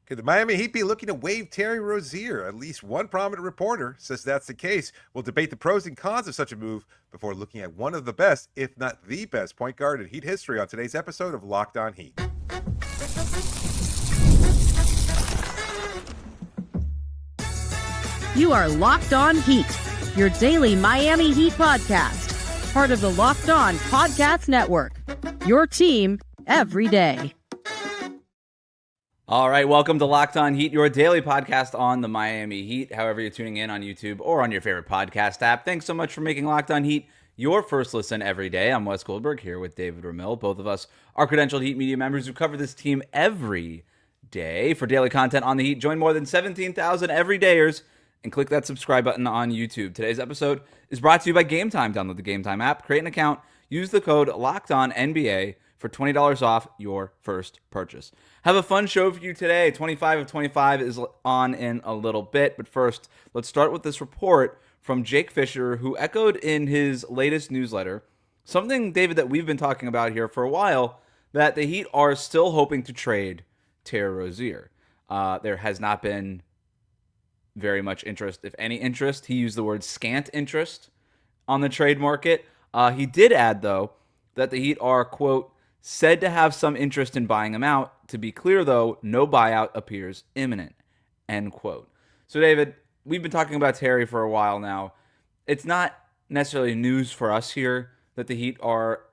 Could the Miami Heat be looking to waive Terry Rozier? At least one prominent reporter says that's the case. We'll debate the pros and cons of such a move before looking at one of the best, if not the best, point guard in Heat history on today's episode of Locked On Heat. You are Locked On Heat, your daily Miami Heat podcast, part of the Locked On Podcast Network, your team every day. All right, welcome to Locked On Heat, your daily podcast on the Miami Heat, however you're tuning in on YouTube or on your favorite podcast app. Thanks so much for making Locked On Heat your first listen every day. I'm Wes Goldberg here with David Ramil. Both of us are credentialed Heat media members who cover this team every day. For daily content on the Heat, join more than 17,000 everydayers and click that subscribe button on YouTube. Today's episode is brought to you by Game Time. Download the Game Time app, create an account, use the code LOCKEDONNBA for $20 off your first purchase. Have a fun show for you today. 25 of 25 is on in a little bit, but first, let's start with this report from Jake Fisher, who echoed in his latest newsletter something, David, that we've been talking about here for a while, that the Heat are still hoping to trade Terry Rozier. There has not been very much interest, if any interest. He used the word scant interest on the trade market. He did add, though, that the Heat are, quote, said to have some interest in buying him out. To be clear, though, no buyout appears imminent, end quote. So, David, we've been talking about Terry for a while now. It's not necessarily news for us here that the Heat are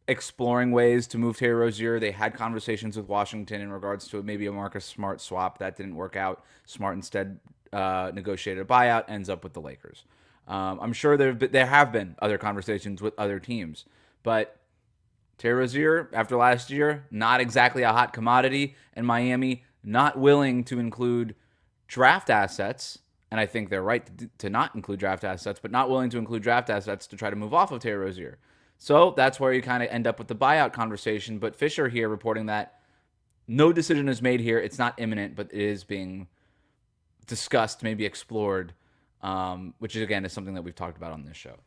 exploring ways to move Terry Rozier. They had conversations with Washington in regards to maybe a Marcus Smart swap. That didn't work out. Smart instead negotiated a buyout, ends up with the Lakers. I'm sure there have been other conversations with other teams, but Terry Rozier, after last year, not exactly a hot commodity, and Miami not willing to include draft assets, and I think they're right to not include draft assets, but not willing to include draft assets to try to move off of Terry Rozier. So that's where you kind of end up with the buyout conversation, but Fisher here reporting that no decision is made here. It's not imminent, but it is being discussed, maybe explored, which is, again, is something that we've talked about on this show.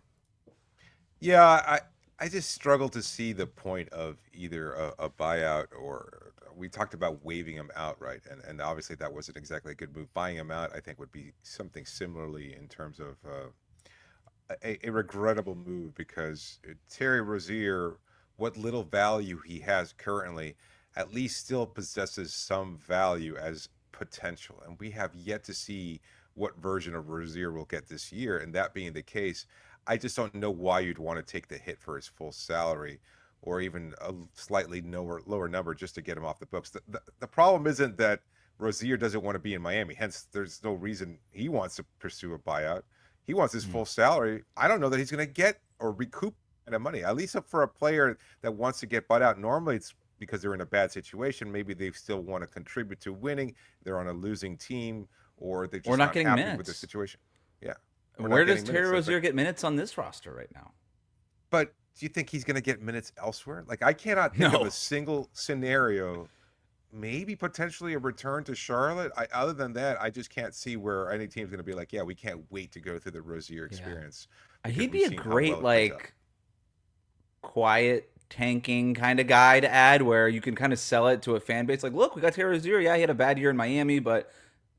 Yeah, I just struggle to see the point of either a buyout or we talked about waiving him outright. And obviously that wasn't exactly a good move. Buying him out, I think, would be something similarly in terms of a regrettable move because Terry Rozier, what little value he has currently, at least still possesses some value as potential. And we have yet to see what version of Rozier we'll get this year. And that being the case, I just don't know why you'd want to take the hit for his full salary or even a slightly lower number just to get him off the books. The problem isn't that Rozier doesn't want to be in Miami. Hence, there's no reason he wants to pursue a buyout. He wants his full salary. I don't know that he's going to get or recoup that money, at least for a player that wants to get bought out. Normally, it's because they're in a bad situation. Maybe they still want to contribute to winning. They're on a losing team or they're just not getting happy minutes with the situation. Yeah. Where does Terry Rozier get minutes on this roster right now? But do you think he's going to get minutes elsewhere? Like, I cannot think of a single scenario, maybe potentially a return to Charlotte. Other than that, I just can't see where any team's going to be like, yeah, we can't wait to go through the Rozier experience. Yeah. He'd be a great, like, quiet tanking kind of guy to add where you can kind of sell it to a fan base. Like, look, we got Terry Rozier. Yeah, he had a bad year in Miami, but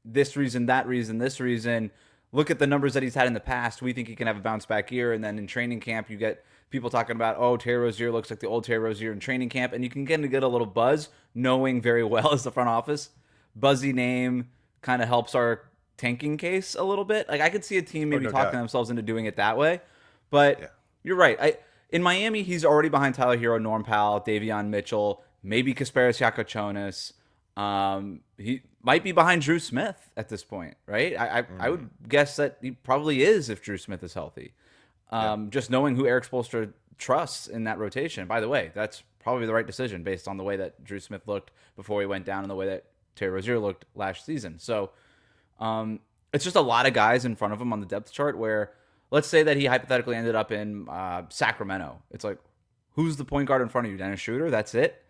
this reason, that reason, this reason. Look at the numbers that he's had in the past. We think he can have a bounce back year. And then in training camp, you get people talking about, oh, Terry Rozier looks like the old Terry Rozier in training camp. And you can get a little buzz, knowing very well as the front office. Buzzy name kind of helps our tanking case a little bit. Like, I could see a team maybe talking themselves into doing it that way. But You're right. In Miami, he's already behind Tyler Hero, Norm Powell, Davion Mitchell, maybe Kasparis Yakochonis. He might be behind Drew Smith at this point, right? I would guess that he probably is if Drew Smith is healthy. Just knowing who Eric Spoelstra trusts in that rotation. By the way, that's probably the right decision based on the way that Drew Smith looked before he went down and the way that Terry Rozier looked last season. So it's just a lot of guys in front of him on the depth chart where let's say that he hypothetically ended up in Sacramento. It's like, who's the point guard in front of you? Dennis Schroeder? That's it?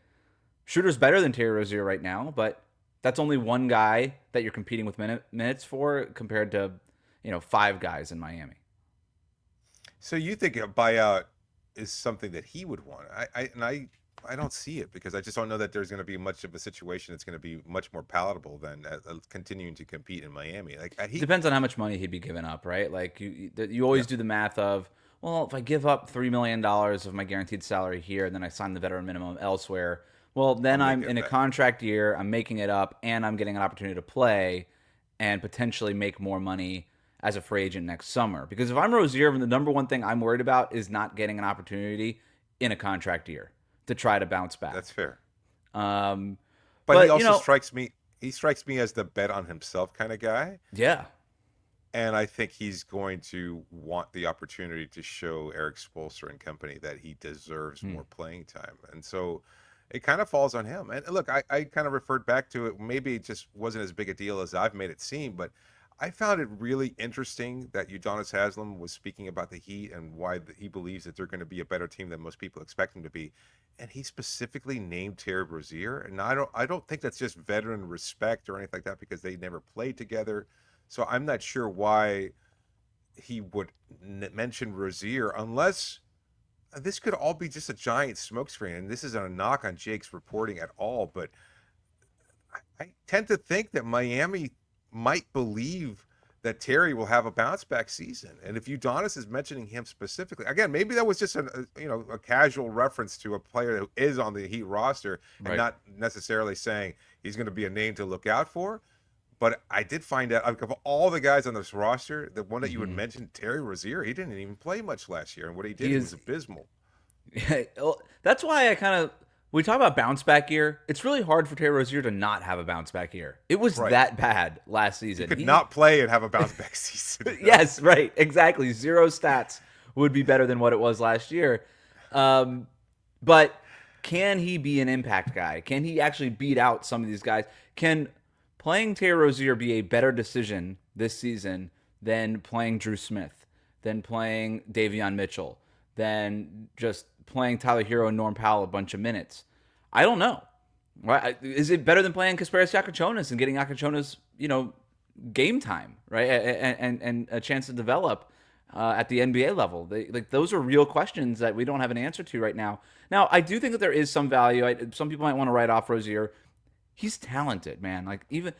Schroeder's better than Terry Rozier right now, but that's only one guy that you're competing with minutes for compared to, 5 guys in Miami. So you think a buyout is something that he would want? I I don't see it because I just don't know that there's going to be much of a situation that's going to be much more palatable than continuing to compete in Miami. Like Depends on how much money he'd be giving up, right? Like you always do the math of, well, if I give up $3 million of my guaranteed salary here, and then I sign the veteran minimum elsewhere, well, then I'm in a contract year, I'm making it up, and I'm getting an opportunity to play and potentially make more money as a free agent next summer. Because if I'm Rozier, the number one thing I'm worried about is not getting an opportunity in a contract year to try to bounce back. That's fair. But he also strikes me. He strikes me as the bet on himself kind of guy. Yeah. And I think he's going to want the opportunity to show Eric Spoelstra and company that he deserves more playing time. And so it kind of falls on him. And look, I kind of referred back to it. Maybe it just wasn't as big a deal as I've made it seem, but I found it really interesting that Udonis Haslem was speaking about the Heat and why he believes that they're going to be a better team than most people expect them to be. And he specifically named Terry Rozier. And I don't think that's just veteran respect or anything like that because they never played together. So I'm not sure why he would mention Rozier unless this could all be just a giant smokescreen. And this isn't a knock on Jake's reporting at all, but I tend to think that Miami might believe that Terry will have a bounce back season. And if Udonis is mentioning him specifically, again, maybe that was just a casual reference to a player who is on the Heat roster and not necessarily saying he's going to be a name to look out for. But I did find out, of all the guys on this roster, the one that you had mentioned, Terry Rozier, he didn't even play much last year. And what he did was abysmal. That's why we talk about bounce back year. It's really hard for Terry Rozier to not have a bounce back year. It was that bad last season. He could not play and have a bounce back season. Yes, right. Exactly. Zero stats would be better than what it was last year. But can he be an impact guy? Can he actually beat out some of these guys? Can playing Terry Rozier be a better decision this season than playing Drew Smith, than playing Davion Mitchell, than just playing Tyler Hero and Norm Powell a bunch of minutes? I don't know. Right? Is it better than playing Kasparas Yakachonis and getting Yakachonis, game time, right? And a chance to develop at the NBA level? Those are real questions that we don't have an answer to right now. Now, I do think that there is some value. Some people might want to write off Rozier. He's talented, man. Like, even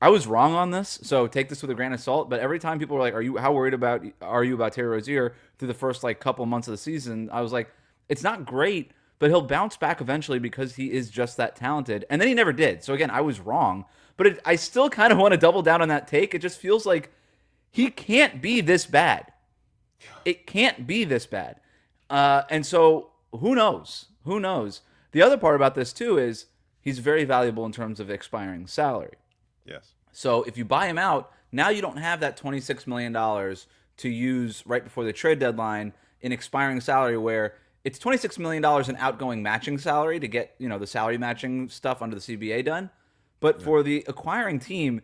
I was wrong on this, so take this with a grain of salt. But every time people were like, how worried are you about Terry Rozier through the first couple months of the season? I was like, it's not great, but he'll bounce back eventually because he is just that talented. And then he never did. So again, I was wrong. But I still kind of want to double down on that take. It just feels like he can't be this bad. It can't be this bad. And so who knows? Who knows? The other part about this too is he's very valuable in terms of expiring salary. Yes. So if you buy him out, now you don't have that $26 million to use right before the trade deadline in expiring salary, where it's $26 million in outgoing matching salary to get, the salary matching stuff under the CBA done. But for the acquiring team,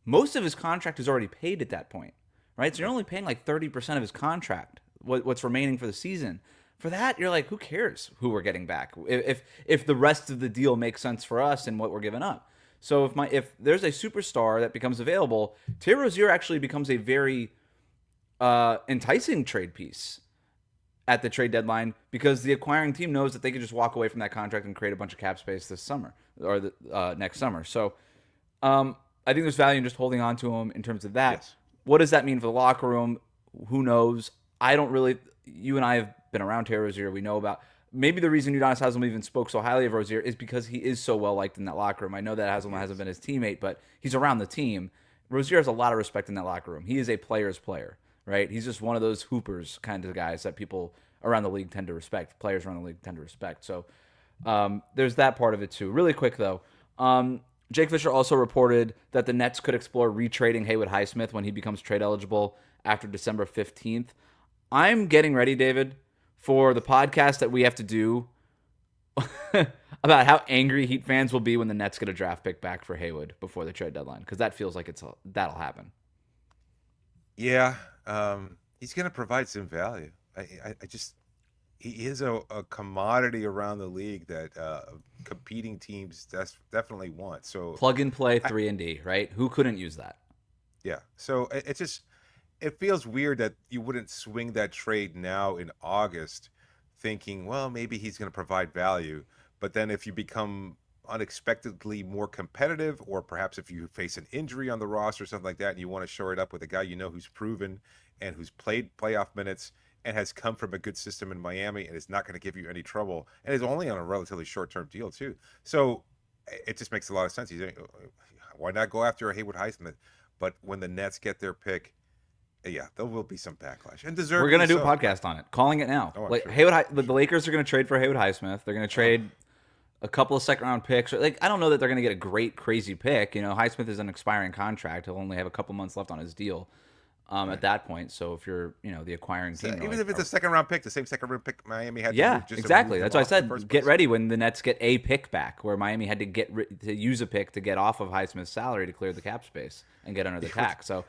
most of his contract is already paid at that point, right? So you're only paying 30% of his contract, what's remaining for the season. For that, you're like, who cares who we're getting back? If the rest of the deal makes sense for us and what we're giving up. So if there's a superstar that becomes available, Terry Rozier actually becomes a very enticing trade piece at the trade deadline, because the acquiring team knows that they can just walk away from that contract and create a bunch of cap space this summer or next summer. So I think there's value in just holding on to him in terms of that. Yes. What does that mean for the locker room? Who knows? I don't really. You and I have been around Terry Rozier. We know about. Maybe the reason Udonis Haslem even spoke so highly of Rozier is because he is so well liked in that locker room. I know that Haslem hasn't been his teammate, but he's around the team. Rozier has a lot of respect in that locker room. He is a player's player, right? He's just one of those hoopers kind of guys that people around the league tend to respect. Players around the league tend to respect. So there's that part of it too. Really quick though, Jake Fisher also reported that the Nets could explore retrading Haywood Highsmith when he becomes trade eligible after December 15th. I'm getting ready, David, for the podcast that we have to do about how angry Heat fans will be when the Nets get a draft pick back for Haywood before the trade deadline, because that feels like that'll happen. Yeah, he's going to provide some value. He is a commodity around the league that competing teams definitely want. So plug and play 3-and-D, right? Who couldn't use that? Yeah. So it feels weird that you wouldn't swing that trade now in August thinking, well, maybe he's going to provide value. But then if you become unexpectedly more competitive, or perhaps if you face an injury on the roster or something like that, and you want to shore it up with a guy who's proven and who's played playoff minutes and has come from a good system in Miami and is not going to give you any trouble, and is only on a relatively short-term deal too. So it just makes a lot of sense. Why not go after a Haywood Highsmith? But when the Nets get their pick, yeah, there will be some backlash, and deservedly We're gonna do so. a podcast on it, calling it now. Oh, I'm Like sure. the Lakers are gonna trade for Haywood Highsmith. They're gonna trade a couple of second-round picks. Like, I don't know that they're gonna get a great, crazy pick. Highsmith is an expiring contract. He'll only have a couple months left on his deal at that point. So if you're, the acquiring team, Even if it's a second-round pick, the same second-round pick Miami had to yeah, move just to exactly. move That's them why I off in the said first get place. ready when the Nets get a pick back, where Miami had to use a pick to get off of Highsmith's salary to clear the cap space and get under the tax. So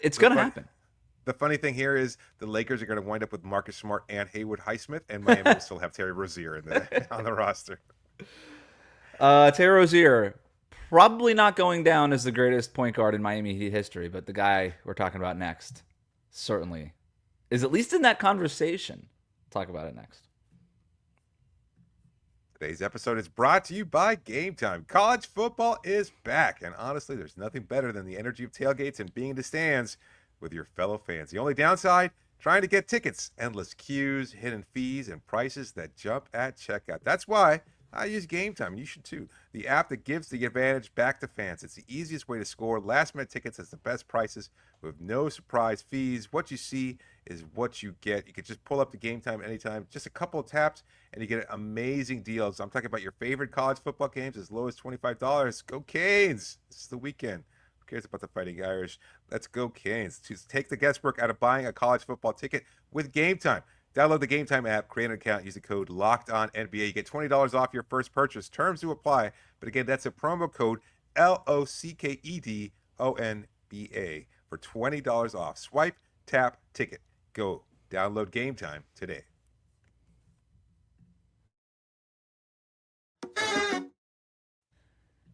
it's gonna happen. The funny thing here is the Lakers are going to wind up with Marcus Smart and Haywood Highsmith, and Miami will still have Terry Rozier on the roster. Terry Rozier, probably not going down as the greatest point guard in Miami Heat history, but the guy we're talking about next certainly is at least in that conversation. Talk about it next. Today's episode is brought to you by Game Time. College football is back, and honestly, there's nothing better than the energy of tailgates and being in the stands with your fellow fans. The only downside, trying to get tickets, endless queues, hidden fees, and prices that jump at checkout. That's why I use Game Time. You should too. The app that gives the advantage back to fans. It's the easiest way to score last-minute tickets at the best prices with no surprise fees. What you see is what you get. You can just pull up the Game Time anytime. Just a couple of taps, and you get amazing deals. I'm talking about your favorite college football games as low as $25. Go Canes! This is the weekend. Who cares about the Fighting Irish? Let's go Canes. To take the guesswork out of buying a college football ticket with Game Time. Download the Game Time app, create an account, use the code LOCKEDONNBA. You get $20 off your first purchase. Terms do apply. But again, that's a promo code LOCKEDONBA for $20 off. Swipe, tap, ticket. Go. Download Game Time today.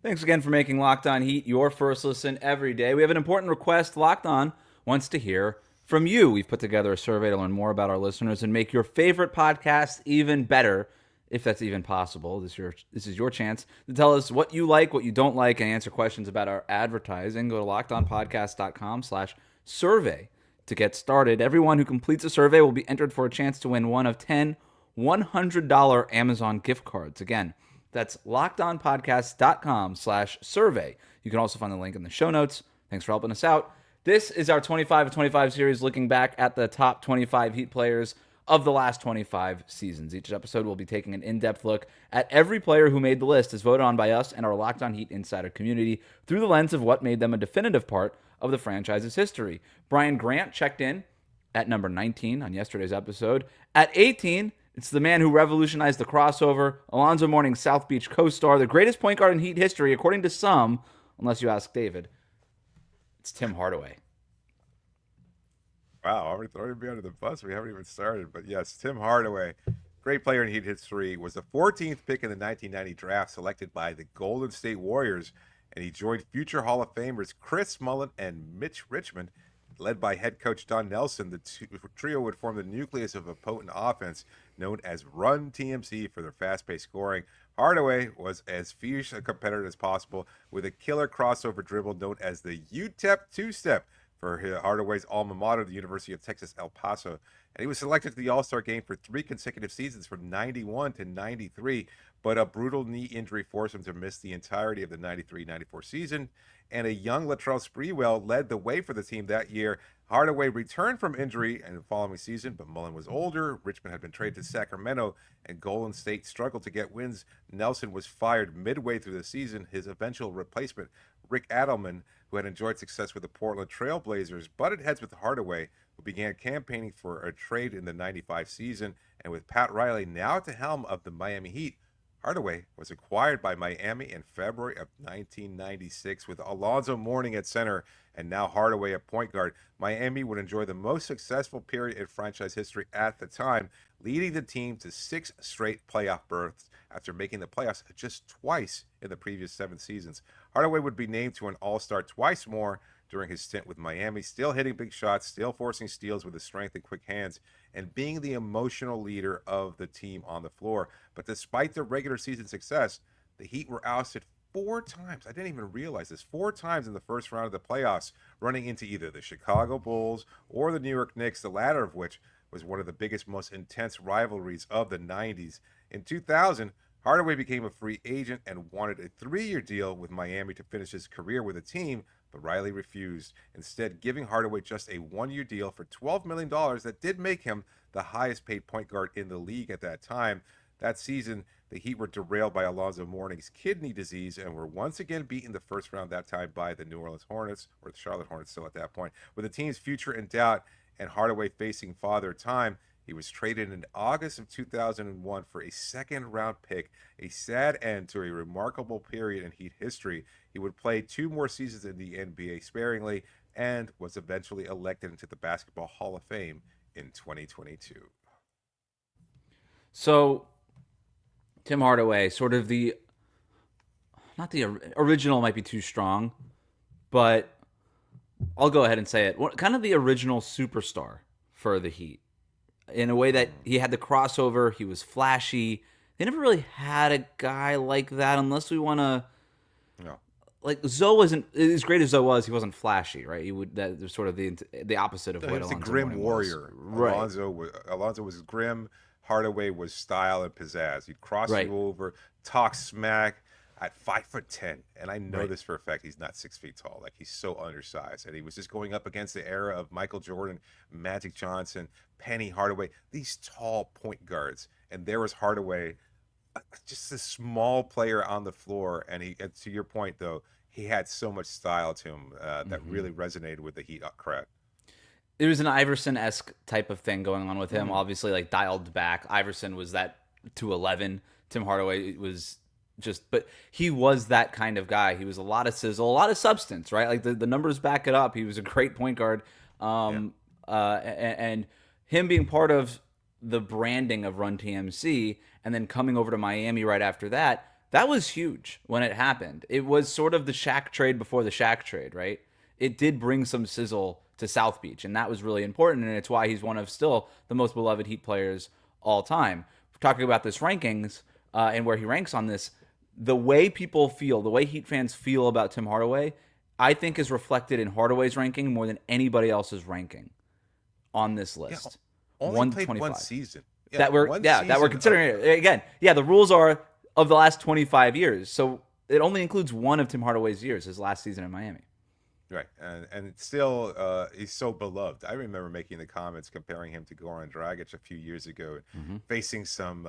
Thanks again for making Locked On Heat your first listen every day. We have an important request. Locked On wants to hear from you. We've put together a survey to learn more about our listeners and make your favorite podcast even better, if that's even possible. This is your chance to tell us what you like, what you don't like, and answer questions about our advertising. Go to lockedonpodcast.com/survey to get started. Everyone who completes a survey will be entered for a chance to win one of 10 $100 Amazon gift cards. Again, that's lockedonpodcast.com/survey. You can also find the link in the show notes. Thanks for helping us out. This is our 25 of 25 series, looking back at the top 25 Heat players of the last 25 seasons. Each episode will be taking an in-depth look at every player who made the list as voted on by us and our Locked On Heat Insider community through the lens of what made them a definitive part of the franchise's history. Brian Grant checked in at number 19 on yesterday's episode. At 18, it's the man who revolutionized the crossover, Alonzo Mourning, South Beach co-star, the greatest point guard in Heat history, according to some, unless you ask David. It's Tim Hardaway. Wow, already throwing me under the bus. We haven't even started. But yes, Tim Hardaway, great player in Heat history, was the 14th pick in the 1990 draft, selected by the Golden State Warriors. And he joined future Hall of Famers Chris Mullin and Mitch Richmond. Led by head coach Don Nelson, the trio would form the nucleus of a potent offense known as Run TMC for their fast-paced scoring. Hardaway was as fierce a competitor as possible with a killer crossover dribble known as the UTEP two-step for Hardaway's alma mater, the University of Texas, El Paso. And he was selected to the All-Star game for 3 consecutive seasons from 91 to 93, but a brutal knee injury forced him to miss the entirety of the 93-94 season. And a young Latrell Sprewell led the way for the team that year. Hardaway returned from injury in the following season, but Mullin was older. Richmond had been traded to Sacramento, and Golden State struggled to get wins. Nelson was fired midway through the season. His eventual replacement, Rick Adelman, who had enjoyed success with the Portland Trail Blazers, butted heads with Hardaway, who began campaigning for a trade in the 95 season. And with Pat Riley now at the helm of the Miami Heat, Hardaway was acquired by Miami in February of 1996 with Alonzo Mourning at center and now Hardaway at point guard. Miami would enjoy the most successful period in franchise history at the time, leading the team to 6 straight playoff berths after making the playoffs just twice in the previous 7 seasons. Hardaway would be named to an All-Star twice more during his stint with Miami, still hitting big shots, still forcing steals with his strength and quick hands, and being the emotional leader of the team on the floor. But despite their regular season success, the Heat were ousted 4 times. I didn't even realize this. 4 times in the first round of the playoffs, running into either the Chicago Bulls or the New York Knicks, the latter of which was one of the biggest, most intense rivalries of the 90s. In 2000, Hardaway became a free agent and wanted a 3-year deal with Miami to finish his career with the team, but Riley refused, instead giving Hardaway just a 1-year deal for $12 million that did make him the highest paid point guard in the league at that time. That season, the Heat were derailed by Alonzo Mourning's kidney disease and were once again beaten the first round that time by the New Orleans Hornets, or the Charlotte Hornets still at that point. With the team's future in doubt and Hardaway facing father time, he was traded in August of 2001 for a second-round pick, a sad end to a remarkable period in Heat history. He would play 2 more seasons in the NBA sparingly and was eventually elected into the Basketball Hall of Fame in 2022. So, Tim Hardaway, sort of not the original might be too strong, but I'll go ahead and say it. Kind of the original superstar for the Heat. In a way that he had the crossover, he was flashy. They never really had a guy like that, unless we want to. No. Like Zoe wasn't as great as Zoe was. He wasn't flashy, right? He would that was sort of the opposite of He what was Alonzo the grim Mourning warrior. was. Right. Alonzo was grim. Hardaway was style and pizzazz. He'd cross Right. you over, talk smack at 5'10", and I know Right. this for a fact. He's not 6 feet tall. Like, he's so undersized, and he was just going up against the era of Michael Jordan, Magic Johnson, Penny Hardaway, these tall point guards, and there was Hardaway, just a small player on the floor, and and to your point though, he had so much style to him that really resonated with the Heat crowd. There was an Iverson-esque type of thing going on with him. Obviously, like dialed back. Iverson was that 211. Tim Hardaway was but he was that kind of guy. He was a lot of sizzle, a lot of substance, right? Like the numbers back it up. He was a great point guard. And him being part of the branding of Run TMC and then coming over to Miami right after that, that was huge when it happened. It was sort of the Shaq trade before the Shaq trade, right? It did bring some sizzle to South Beach, and that was really important, and it's why he's one of still the most beloved Heat players all time. We're talking about this rankings and where he ranks on this, the way people feel, the way Heat fans feel about Tim Hardaway, I think is reflected in Hardaway's ranking more than anybody else's ranking on this list. Yeah, only played one season. Yeah, that we're considering again. Yeah, the rules are of the last 25 years, so it only includes one of Tim Hardaway's years, his last season in Miami. Right, and still, he's so beloved. I remember making the comments comparing him to Goran Dragic a few years ago, facing some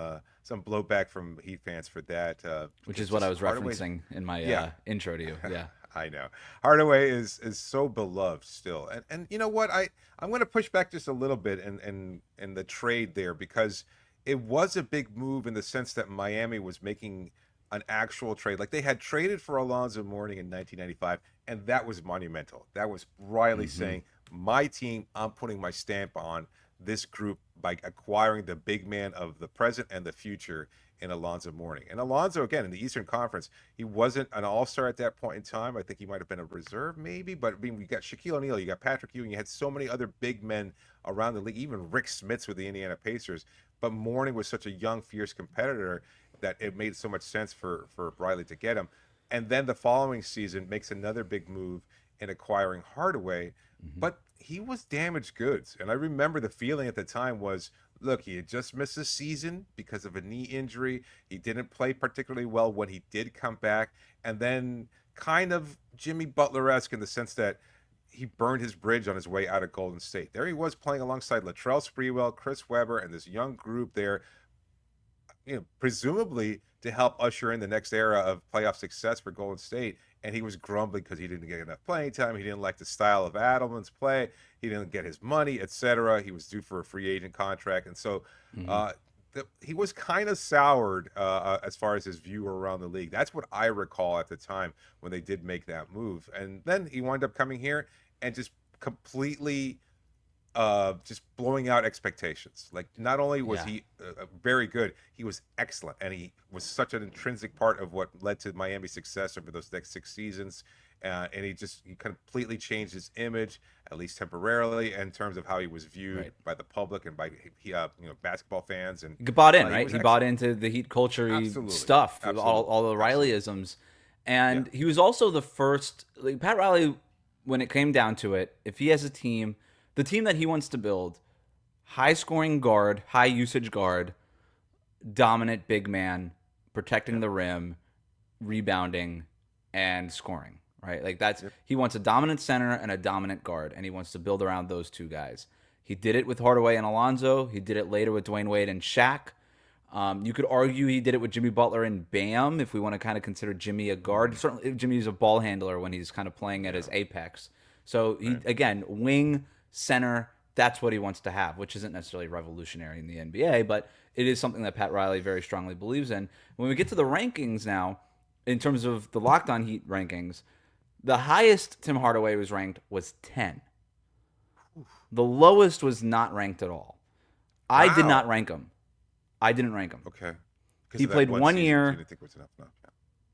blowback from Heat fans for that. Which is what I was referencing in my intro to you. Yeah, I know. Hardaway is so beloved still, and you know what? I'm going to push back just a little bit in the trade there, because it was a big move in the sense that Miami was making an actual trade. Like, they had traded for Alonzo Mourning in 1995, and that was monumental. That was Riley saying, my team, I'm putting my stamp on this group by acquiring the big man of the present and the future in Alonzo Mourning. And Alonzo, again, in the Eastern Conference, he wasn't an all-star at that point in time. I think he might have been a reserve maybe, but I mean, we got Shaquille O'Neal, you got Patrick Ewing, you had so many other big men around the league, even Rick Smits with the Indiana Pacers. But Mourning was such a young, fierce competitor that it made so much sense for Riley to get him. And then the following season makes another big move in acquiring Hardaway, but he was damaged goods. And I remember the feeling at the time was, look, he had just missed a season because of a knee injury. He didn't play particularly well when he did come back. And then kind of Jimmy Butler-esque in the sense that he burned his bridge on his way out of Golden State. There he was playing alongside Latrell Sprewell, Chris Webber, and this young group there, you know, presumably to help usher in the next era of playoff success for Golden State. And he was grumbling because he didn't get enough playing time. He didn't like the style of Adelman's play. He didn't get his money, etc. He was due for a free agent contract. And so he was kind of soured as far as his view around the league. That's what I recall at the time when they did make that move. And then he wound up coming here and just completely just blowing out expectations. Like, not only was Yeah. he very good, he was excellent, and he was such an intrinsic part of what led to Miami's success over those next 6 seasons. And he completely changed his image, at least temporarily, in terms of how he was viewed Right. by the public and by basketball fans. And He bought in, he right? was He bought excellent. into the Heat culture Absolutely, stuff, absolutely, all the absolutely. Rileyisms. Yeah, And he was also the first, like Pat Riley, when it came down to it, if he has a team, the team that he wants to build, high scoring guard, high usage guard, dominant big man, protecting yeah, the rim, rebounding, and scoring, right? Like that's, yep, he wants a dominant center and a dominant guard, and he wants to build around those two guys. He did it with Hardaway and Alonzo. He did it later with Dwayne Wade and Shaq. You could argue he did it with Jimmy Butler and Bam, if we want to kind of consider Jimmy a guard. Certainly, Jimmy's a ball handler when he's kind of playing at yeah, his apex. So he, right. again, wing, center, that's what he wants to have, which isn't necessarily revolutionary in the NBA, but it is something that Pat Riley very strongly believes in. When we get to the rankings now, in terms of the Locked On Heat rankings, the highest Tim Hardaway was ranked was 10. The lowest was not ranked at all. I did not Wow. rank him. I didn't rank him. Okay. Because He of that played one one season, you year. didn't think it was enough. No,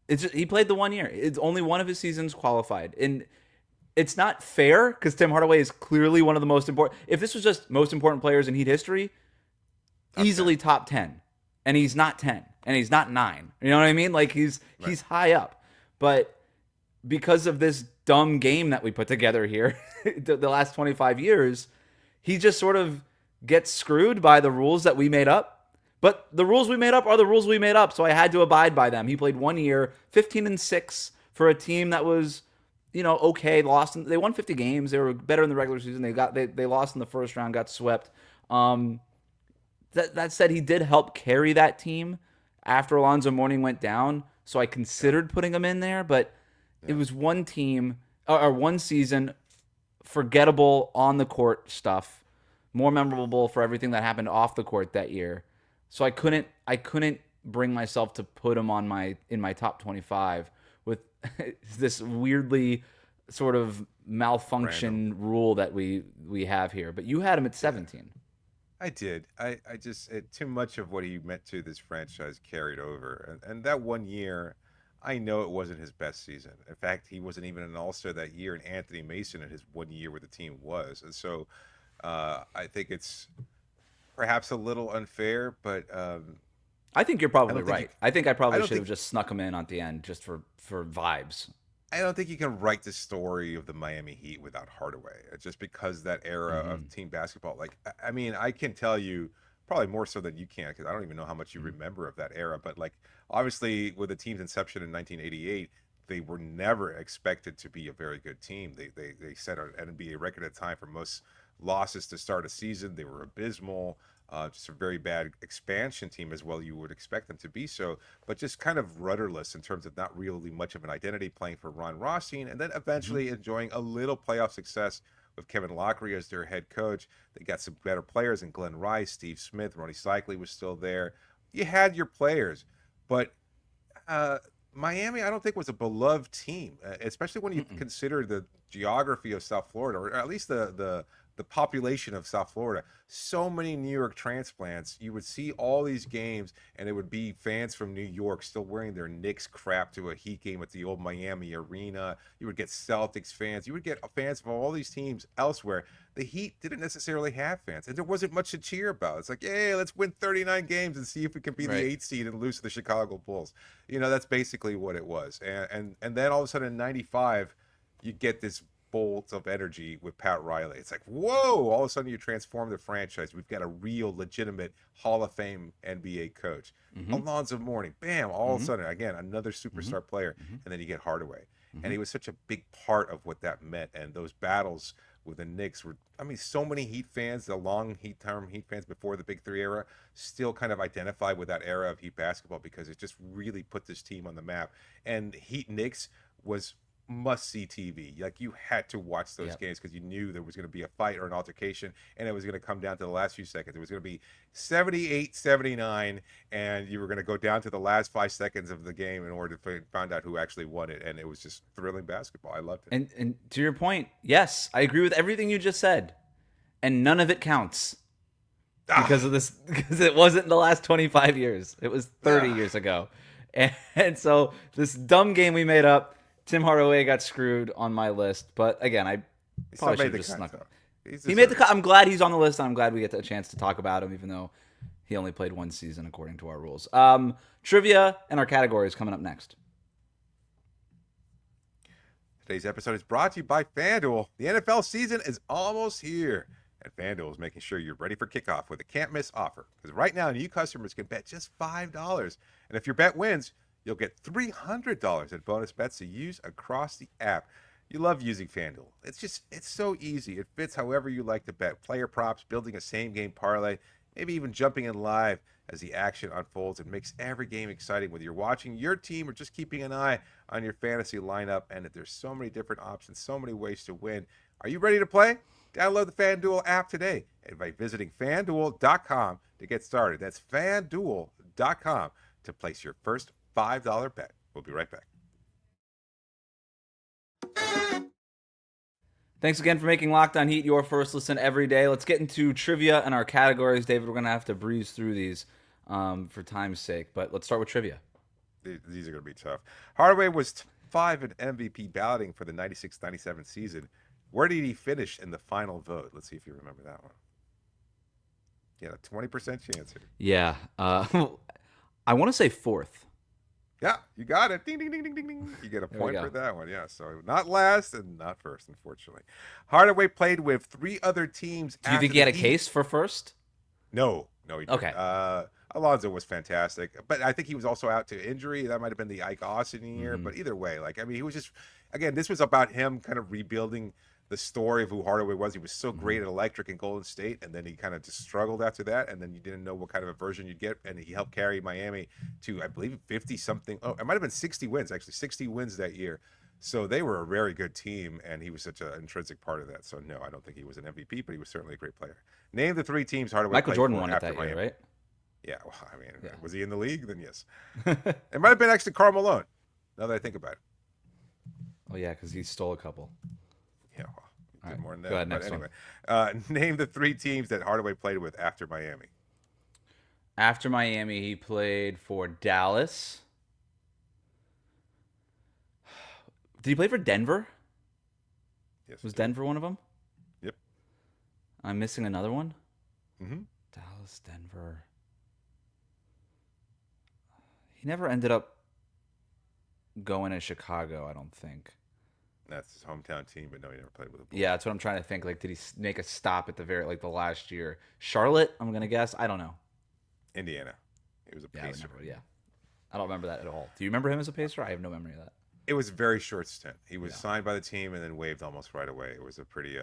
yeah. He played the 1 year. It's only one of his seasons qualified, and it's not fair because Tim Hardaway is clearly one of the most important. If this was just most important players in Heat history, Top 10. easily top 10, and he's not 10, and he's not 9. You know what I mean? Like Right. he's high up, but because of this dumb game that we put together here, the last 25 years, he just sort of gets screwed by the rules that we made up. But the rules we made up are the rules we made up, so I had to abide by them. He played 1 year, 15-6 for a team that was, okay. They won 50 games. They were better in the regular season. They lost in the first round, got swept. That said, he did help carry that team after Alonzo Mourning went down, so I considered putting him in there, but it was one team or one season, forgettable on the court stuff, more memorable for everything that happened off the court that year. So I couldn't bring myself to put him in my top 25 with this weirdly sort of Random. malfunction rule that we have here. But you had him at Yeah. 17. I did. I just too much of what he meant to this franchise carried over, and that one year, I know it wasn't his best season. In fact, he wasn't even an All-Star that year, and Anthony Mason in his 1 year with the team was. And so, I think it's perhaps a little unfair, but I think you're I probably don't think right. I think I I probably don't should have think just snuck him in at the end just for vibes. I don't think you can write the story of the Miami Heat without Hardaway. Just because that era of Mm-hmm. team basketball. Like, I mean, I can tell you probably more so than you can because I don't even know how much you remember of that era. But like, obviously, with the team's inception in 1988, they were never expected to be a very good team. They set an NBA record at the time for most losses to start a season. They were abysmal. Just a very bad expansion team as well. You would expect them to be so, but just kind of rudderless in terms of not really much of an identity, playing for Ron Rothstein, and then Mm-hmm. eventually enjoying a little playoff success with Kevin Lockery as their head coach. They got some better players in Glenn Rice, Steve Smith, Ronnie Cycli was still there. You had your players, but uh, Miami, I don't think was a beloved team, especially when you Mm-mm. consider the geography of South Florida, or at least the population of South Florida. So many New York transplants. You would see all these games, and it would be fans from New York still wearing their Knicks crap to a Heat game at the old Miami Arena. You would get Celtics fans. You would get fans from all these teams elsewhere. The Heat didn't necessarily have fans, and there wasn't much to cheer about. It's like, hey, let's win 39 games and see if we can be the Right. 8th seed and lose to the Chicago Bulls. That's basically what it was. And then all of a sudden in '95, you get this bolt of energy with Pat Riley. It's like, whoa, all of a sudden you transform the franchise. We've got a real legitimate Hall of Fame NBA coach. Mm-hmm. Alonzo Mourning, bam, all of a Mm-hmm. sudden, again, another Mm-hmm. superstar player. And then you get Hardaway. Mm-hmm. And he was such a big part of what that meant. And those battles with the Knicks were, I mean, so many Heat fans, the long Heat fans before the Big Three era, still kind of identify with that era of Heat basketball because it just really put this team on the map. And Heat-Knicks was must see TV. Like, you had to watch those Yep. games because you knew there was going to be a fight or an altercation, and it was going to come down to the last few seconds. It was going to be 78-79, and you were going to go down to the last 5 seconds of the game in order to find out who actually won it. And it was just thrilling basketball. I loved it. And to your point, yes, I agree with everything you just said. and none of it counts because of this. Because it wasn't in the last 25 years. It was 30 years ago, and so this dumb game we made up. Tim Hardaway got screwed on my list, but again, I probably should have just snuck it. He made the cut. I'm glad he's on the list, and I'm glad we get a chance to talk about him, even though he only played one season according to our rules. Trivia and our categories coming up next. Today's episode is brought to you by FanDuel. The NFL season is almost here, and FanDuel is making sure you're ready for kickoff with a can't-miss offer. Because right now, new customers can bet just $5, and if your bet wins, you'll get $300 in bonus bets to use across the app. You love using FanDuel. It's so easy. It fits however you like to bet. Player props, building a same-game parlay, maybe even jumping in live as the action unfolds. It makes every game exciting, whether you're watching your team or just keeping an eye on your fantasy lineup. And there's so many different options, so many ways to win. Are you ready to play? Download the FanDuel app today and by visiting FanDuel.com to get started. That's FanDuel.com to place your first $5 bet. We'll be right back. Thanks again for making Locked On Heat your first listen every day. Let's get into trivia and our categories. David, we're going to have to breeze through these for time's sake, but let's start with trivia. These are going to be tough. Hardaway was 5 in MVP balloting for the 96-97 season. Where did he finish in the final vote? Let's see if you remember that one. You had a 20% chance here. Yeah. I want to say fourth. Yeah, you got it. Ding, ding, ding, ding, ding, ding. You get a point for that one. Yeah, so not last and not first, unfortunately. Hardaway played with 3 other teams. Do you think he had a case for first? No, he didn't. Okay. Alonzo was fantastic, but I think he was also out to injury. That might have been the Ike Austin year, but either way, he was just, again, this was about him kind of rebuilding the story of who Hardaway was. He was so great at electric in Golden State, and then he kind of just struggled after that, and then you didn't know what kind of a version you'd get, and he helped carry Miami to, I believe, 50-something. Oh, it might have been 60 wins, actually, 60 wins that year. So they were a very good team, and he was such an intrinsic part of that. So, no, I don't think he was an MVP, but he was certainly a great player. Name the 3 teams Hardaway Michael played Jordan for won it after that Miami. year, right? Yeah, well, was he in the league? Then yes. It might have been actually Karl Malone, now that I think about it. Oh, yeah, because he stole a couple. Yeah, well. Right. More than that. Go ahead, but next anyway, name the 3 teams that Hardaway played with after Miami. After Miami, he played for Dallas. Did he play for Denver? Yes. Was Denver one of them? Yep. I'm missing another one? Mm-hmm. Dallas, Denver. He never ended up going to Chicago, I don't think. That's his hometown team, but no, he never played with the Bulls. Yeah, that's what I'm trying to think. Did he make a stop at the the last year? Charlotte, I'm gonna guess. I don't know. Indiana. He was a Pacer. I don't remember that at all. Do you remember him as a Pacer? I have no memory of that. It was a very short stint. He was signed by the team and then waived almost right away. It was a pretty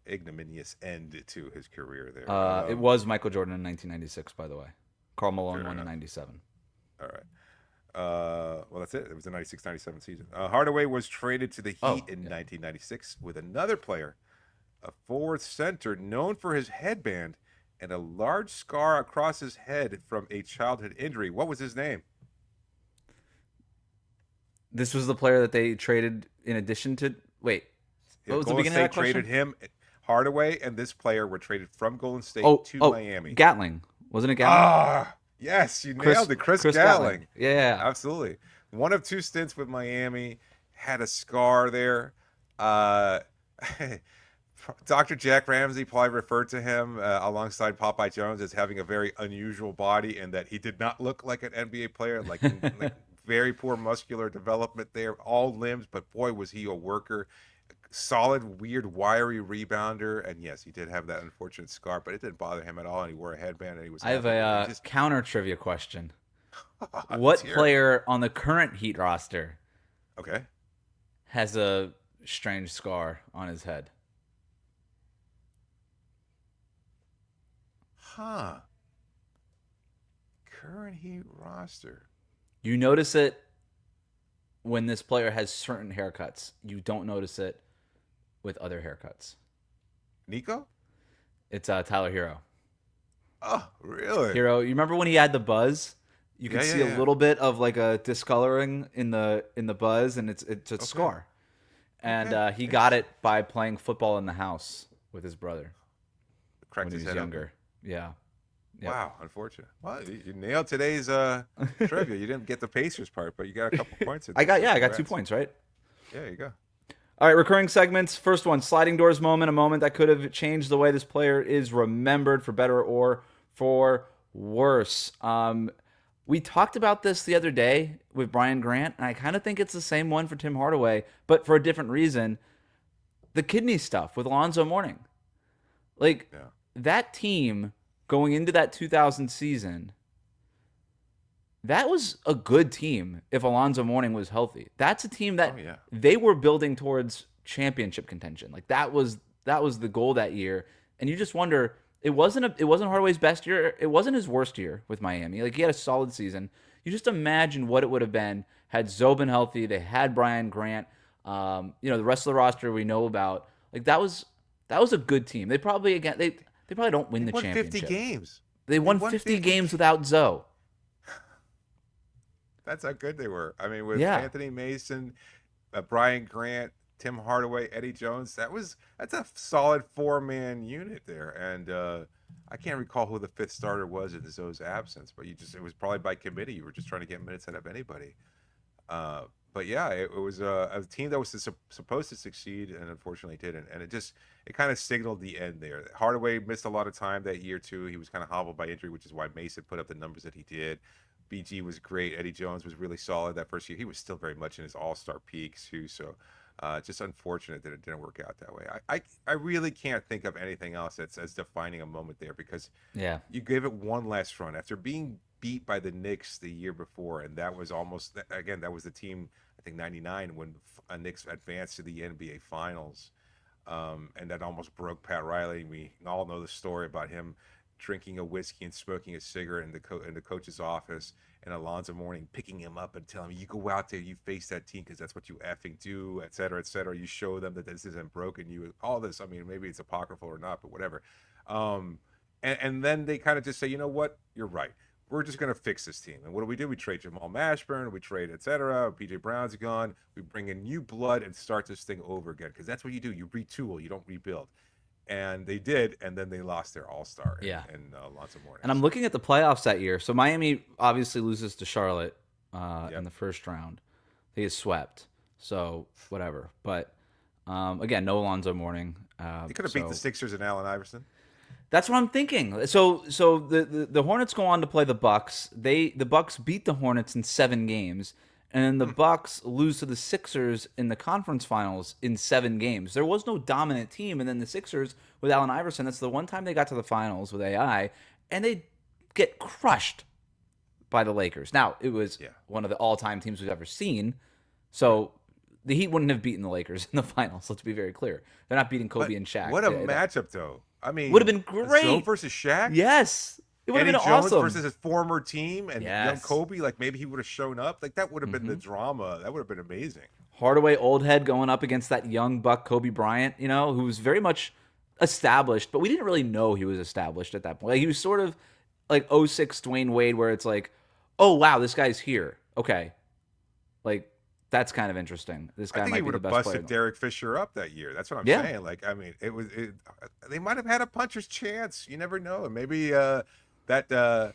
ignominious end to his career there. It was Michael Jordan in 1996, by the way. Karl Malone won in 97. All right. Well, that's it. It was the 96-97 season. Hardaway was traded to the Heat in 1996 with another player, a forward center known for his headband and a large scar across his head from a childhood injury. What was his name? This was the player that they traded in addition to... Wait. What was the beginning of that question? Traded him. Hardaway and this player were traded from Golden State to Miami. Gatling. Wasn't it Gatling? Yes, you nailed it. Chris Gatling. Yeah. Absolutely. One of 2 stints with Miami, had a scar there. Dr. Jack Ramsey probably referred to him alongside Popeye Jones as having a very unusual body and that he did not look like an NBA player, like very poor muscular development there, all limbs, but boy, was he a worker. Solid, weird, wiry rebounder, and yes, he did have that unfortunate scar, but it didn't bother him at all, and he wore a headband, and he was. I have a counter trivia question. What player on the current Heat roster, has a strange scar on his head? Current Heat roster. You notice it when this player has certain haircuts. You don't notice it with other haircuts. Nico? It's Tyler Hero. Oh, really? Hero, you remember when he had the buzz? You could see a little bit of like a discoloring in the buzz, and it's a scar. And he got it by playing football in the house with his brother. cracked when he his was head open. younger. Yeah. Yep. Wow, unfortunate. Well, you nailed today's trivia. You didn't get the Pacers part, but you got a couple points. I got 2 Congrats. points, right? Yeah, you go. All right, recurring segments. First one, sliding doors moment, a moment that could have changed the way this player is remembered for better or for worse. We talked about this the other day with Brian Grant, and I kind of think it's the same one for Tim Hardaway, but for a different reason. The kidney stuff with Alonzo Mourning. Like, that team going into that 2000 season, that was a good team if Alonzo Mourning was healthy. That's a team that they were building towards championship contention. Like, that was the goal that year. And you just wonder, it wasn't Hardaway's best year. It wasn't his worst year with Miami. Like, he had a solid season. You just imagine what it would have been had Zoe been healthy. They had Brian Grant. The rest of the roster we know about. Like, that was a good team. They probably don't win the championship. 50 games. They won 50 games without Zoe. That's how good they were. I mean, with Anthony Mason, Brian Grant, Tim Hardaway, Eddie Jones, that's a solid 4-man unit there. And I can't recall who the 5th starter was in Zoe's absence, but it was probably by committee. You were just trying to get minutes out of anybody. But yeah, it was a team that was supposed to succeed and unfortunately didn't. And it kind of signaled the end there. Hardaway missed a lot of time that year too. He was kind of hobbled by injury, which is why Mason put up the numbers that he did. BG was great. Eddie Jones was really solid that first year. He was still very much in his all-star peak too. So just unfortunate that it didn't work out that way. I really can't think of anything else that's as defining a moment there, because you gave it one last run after being beat by the Knicks the year before, and that was almost, again, that was the team, I think 99, when Knicks advanced to the NBA Finals, and that almost broke Pat Riley. We all know the story about him drinking a whiskey and smoking a cigarette in the coach's office, and Alonzo Mourning picking him up and telling him, you go out there, you face that team because that's what you effing do, et cetera, et cetera. You show them that this isn't broken. All this, I mean, maybe it's apocryphal or not, but whatever. And then they kind of just say, you know what, you're right. We're just going to fix this team. And what do? We trade Jamal Mashburn, we trade et cetera. PJ Brown's gone. We bring in new blood and start this thing over again, because that's what you do. You retool, you don't rebuild. And they did, and then they lost their all-star in Alonzo Mourning. And I'm looking at the playoffs that year. So Miami obviously loses to Charlotte in the first round. They get swept. So whatever. But again, no Alonzo Mourning. They could have beat the Sixers and Allen Iverson. That's what I'm thinking. So the Hornets go on to play the Bucks. The Bucks beat the Hornets in 7 games. And then the Bucks lose to the Sixers in the conference finals in 7 games. There was no dominant team. And then the Sixers with Allen Iverson, that's the one time they got to the finals with AI, and they get crushed by the Lakers. Now, it was one of the all-time teams we've ever seen. So the Heat wouldn't have beaten the Lakers in the finals. Let's be very clear. They're not beating Kobe and Shaq. What a matchup, though. I mean, would have been great. Zoe versus Shaq? Yes. It would have been Jones awesome. versus his former team and young Kobe, like maybe he would have shown up. Like that would have been the drama. That would have been amazing. Hardaway, old head, going up against that young buck Kobe Bryant, who was very much established, but we didn't really know he was established at that point. Like, he was sort of like 06 Dwayne Wade, where it's like, oh wow, this guy's here. Okay, like that's kind of interesting. This guy might be the best player. I think he would have busted Derek Fisher up that year. That's what I'm saying. Like, I mean, they might have had a puncher's chance. You never know. And maybe that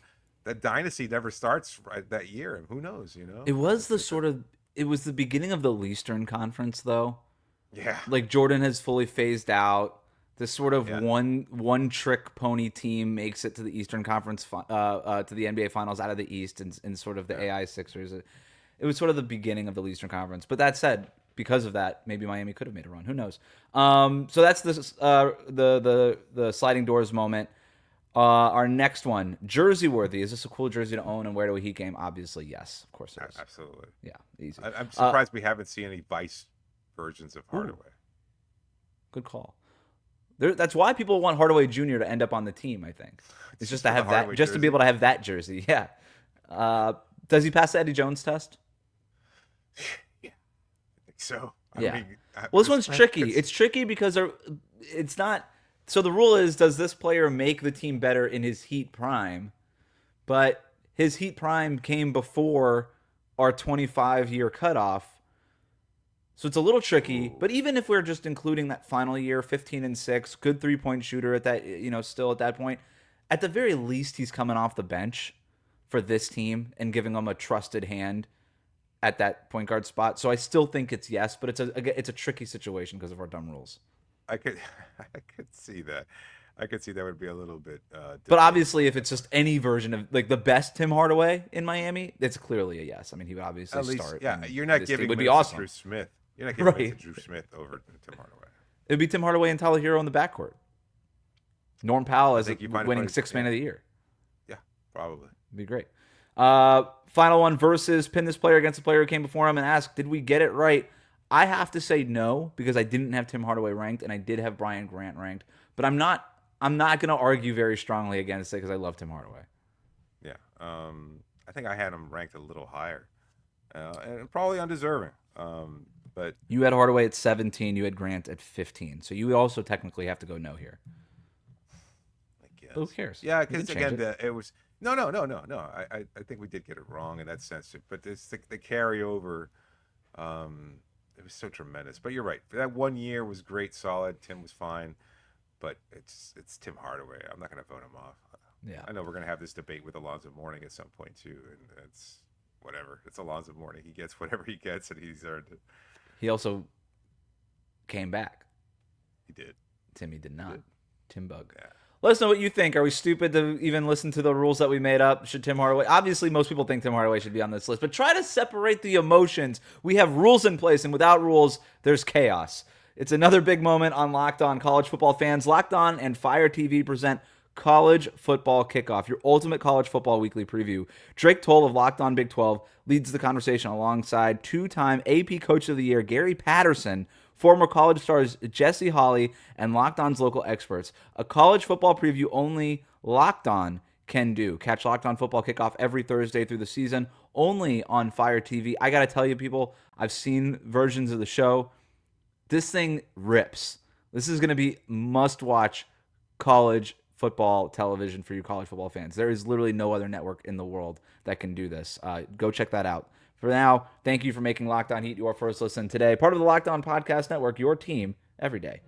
dynasty never starts right that year, and who knows? It was it was the beginning of the Eastern Conference, though. Yeah, like Jordan has fully phased out. This sort of one trick pony team makes it to the Eastern Conference, to the NBA Finals out of the East, and sort of the AI Sixers. It was sort of the beginning of the Eastern Conference. But that said, because of that, maybe Miami could have made a run. Who knows? So that's the sliding doors moment. Our next one, jersey worthy. Is this a cool jersey to own and wear to a Heat game? Obviously, yes. Of course it is. Absolutely. Yeah, easy. I'm surprised we haven't seen any Vice versions of Hardaway. Good call. That's why people want Hardaway Jr. to end up on the team, I think. It's just to have that, just jersey. To be able to have that jersey. Yeah. Does he pass the Eddie Jones test? Yeah, I think so. Yeah. Well, this one's tricky. It's tricky because it's not. So the rule is, does this player make the team better in his Heat prime? But his Heat prime came before our 25-year cutoff. So it's a little tricky, but even if we're just including that final year, 15-6, good 3-point shooter at that, still at that point, at the very least, he's coming off the bench for this team and giving them a trusted hand at that point guard spot. So I still think it's yes, but it's a tricky situation because of our dumb rules. I could see that. I could see that would be a little bit. But obviously, if it's just any version of like the best Tim Hardaway in Miami, it's clearly a yes. I mean, he would obviously at least, start. Yeah, you're not giving would minutes be awesome. to Drew Smith. You're not giving minutes to Drew Smith over Tim Hardaway. It'd be Tim Hardaway and Tyler Hero in the backcourt. Norm Powell as winning sixth man of the year. Yeah, probably. It'd be great. Final one versus pin this player against the player who came before him and ask, did we get it right? I have to say no because I didn't have Tim Hardaway ranked and I did have Brian Grant ranked, but I'm not going to argue very strongly against it because I love Tim Hardaway. Yeah, I think I had him ranked a little higher, and probably undeserving. But you had Hardaway at 17, you had Grant at 15, so you would also technically have to go no here. I guess. But who cares? Yeah, because again, it was no. I think we did get it wrong in that sense, but this the carryover. It was so tremendous. But you're right. That 1 year was great, solid. Tim was fine, but it's Tim Hardaway. I'm not going to vote him off. Yeah, I know we're going to have this debate with Alonzo Mourning at some point too, and it's whatever. It's Alonzo Mourning. He gets whatever he gets, and he's earned it. He also came back. He did. Timmy did not. Tim Bug. Yeah. Let us know what you think. Are we stupid to even listen to the rules that we made up? Should Tim Hardaway... Obviously, most people think Tim Hardaway should be on this list, but try to separate the emotions. We have rules in place, and without rules, there's chaos. It's another big moment on Locked On College Football fans. Locked On and Fire TV present College Football Kickoff, your ultimate college football weekly preview. Drake Toll of Locked On Big 12 leads the conversation alongside two-time AP Coach of the Year Gary Patterson, former college stars Jesse Hawley, and Locked On's local experts. A college football preview only Locked On can do. Catch Locked On Football Kickoff every Thursday through the season, only on Fire TV. I got to tell you, people, I've seen versions of the show. This thing rips. This is going to be must-watch college football television for you college football fans. There is literally no other network in the world that can do this. Go check that out. For now, thank you for making Locked On Heat your first listen today. Part of the Locked On Podcast Network, your team every day.